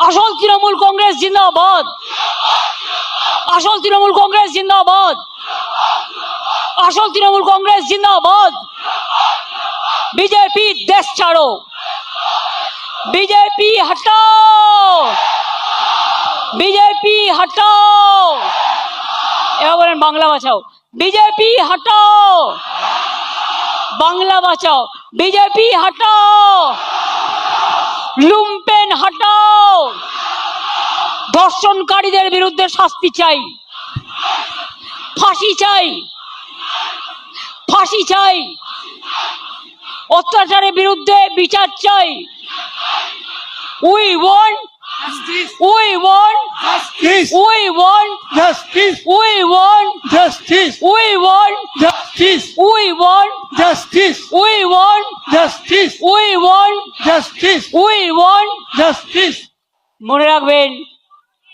আসল তৃণমূল কংগ্রেস জিন্দাবাদ, আসল তৃণমূল কংগ্রেস জিন্দাবাদ, আসল তৃণমূল কংগ্রেস জিন্দাবাদ। বিজেপি দেশ ছাড়ো, বিজেপি হটাও, বিজেপি হটাও। এবার বলেন বাংলা বাঁচাও, বিজেপি হটাও, বাংলা বাঁচাও, বিজেপি হটাও, লুম্পেন হটাও। ধর্ষণকারীদের বিরুদ্ধে শাস্তি চাই, ফাঁসি চাই, ফাঁসি চাই। অত্যাচারের বিরুদ্ধে বিচার চাই। We want Justice. we want Justice. we want Justice. we want Justice. we want Justice. we want Justice. we want Justice. we want Justice. we want। Justice. মনে রাখবেন